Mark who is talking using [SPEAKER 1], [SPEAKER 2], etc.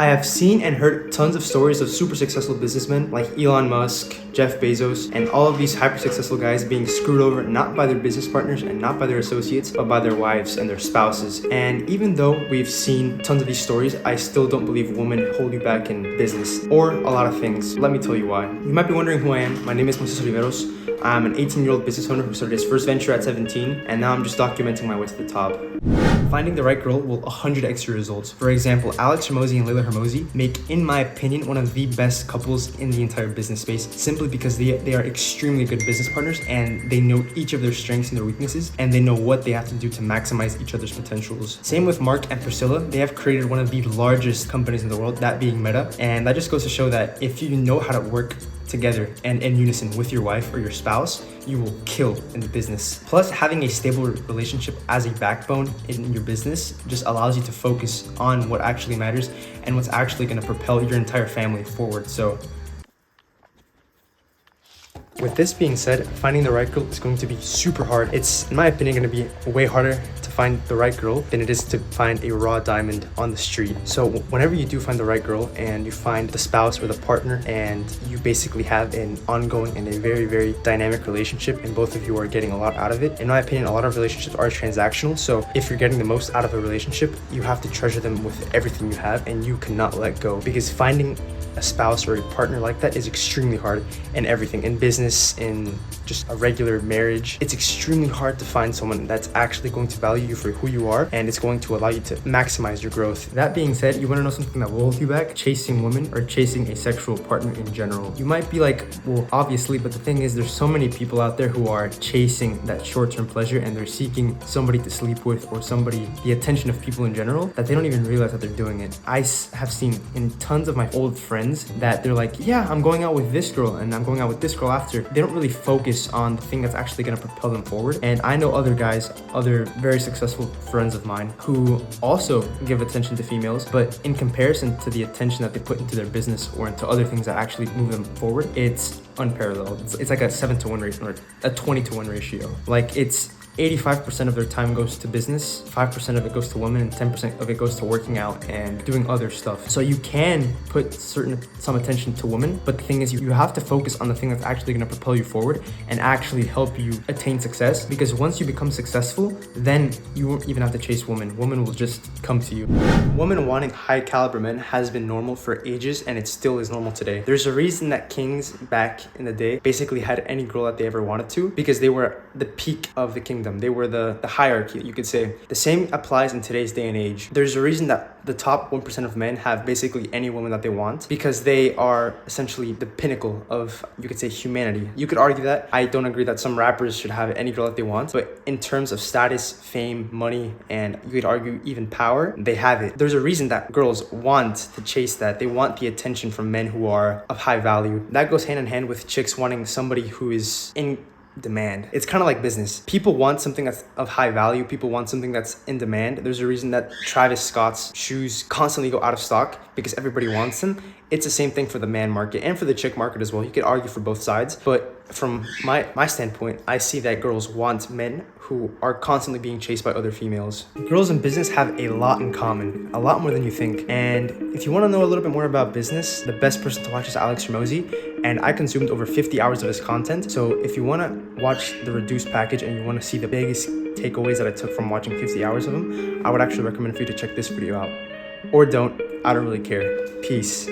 [SPEAKER 1] I have seen and heard tons of stories of super successful businessmen like Elon Musk, Jeff Bezos, and all of these hyper successful guys being screwed over not by their business partners and not by their associates, but by their wives and their spouses. And even though we've seen tons of these stories, I still don't believe women hold you back in business or a lot of things. Let me tell you why. You might be wondering who I am. My name is MoisesNovaAd. I'm an 18-year-old business owner who started his first venture at 17, and now I'm just documenting my way to the top. Finding the right girl will 100x your results. For example, Alex Hormozi and Layla Hormozi make, in my opinion, one of the best couples in the entire business space, simply because they are extremely good business partners and they know each of their strengths and their weaknesses, and they know what they have to do to maximize each other's potentials. Same with Mark and Priscilla. They have created one of the largest companies in the world, that being Meta, and that just goes to show that if you know how to work together and in unison with your wife or your spouse, you will kill in the business. Plus, having a stable relationship as a backbone in your business just allows you to focus on what actually matters and what's actually going to propel your entire family forward. So with this being said, finding the right girl is going to be super hard. It's, in my opinion, going to be way harder to find the right girl than it is to find a raw diamond on the street. So whenever you do find the right girl and you find the spouse or the partner and you basically have an ongoing and a very, very dynamic relationship and both of you are getting a lot out of it, in my opinion, a lot of relationships are transactional. So if you're getting the most out of a relationship, you have to treasure them with everything you have and you cannot let go, because finding a spouse or a partner like that is extremely hard in everything, in business, in just a regular marriage. It's extremely hard to find someone that's actually going to value you for who you are and it's going to allow you to maximize your growth. That being said, you want to know something that will hold you back? Chasing women or chasing a sexual partner in general. You might be like, well, obviously, but the thing is, there's so many people out there who are chasing that short-term pleasure and they're seeking somebody to sleep with or the attention of people in general, that they don't even realize that they're doing it. I have seen in tons of my old friends that they're like, yeah, I'm going out with this girl and I'm going out with this girl after. They don't really focus on the thing that's actually going to propel them forward. And I know other guys, other very successful friends of mine, who also give attention to females, but in comparison to the attention that they put into their business or into other things that actually move them forward, it's unparalleled. It's like a 7-to-1 ratio or a 20-to-1 ratio. Like, it's 85% of their time goes to business, 5% of it goes to women, and 10% of it goes to working out and doing other stuff. So you can put some attention to women, but the thing is, you have to focus on the thing that's actually going to propel you forward and actually help you attain success, because once you become successful, then you won't even have to chase women. Women will just come to you. Women wanting high caliber men has been normal for ages, and it still is normal today. There's a reason that kings back in the day basically had any girl that they ever wanted to, because they were the peak of the kingdom. They were the hierarchy, you could say. The same applies in today's day and age. There's a reason that the top 1% of men have basically any woman that they want, because they are essentially the pinnacle of, you could say, humanity. You could argue that. I don't agree that some rappers should have any girl that they want, but in terms of status, fame, money, and you could argue even power, they have it. There's a reason that girls want to chase that. They want the attention from men who are of high value. That goes hand in hand with chicks wanting somebody who is in demand. It's kind of like business. People want something that's of high value. People want something that's in demand. There's a reason that Travis Scott's shoes constantly go out of stock, because everybody wants them. It's the same thing for the man market and for the chick market as well. You could argue for both sides, but from my standpoint, I see that girls want men who are constantly being chased by other females. Girls in business have a lot in common, a lot more than you think. And if you want to know a little bit more about business, the best person to watch is Alex Hormozi, and I consumed over 50 hours of his content. So if you want to watch the reduced package and you want to see the biggest takeaways that I took from watching 50 hours of him, I would actually recommend for you to check this video out. Or don't, I don't really care. Peace.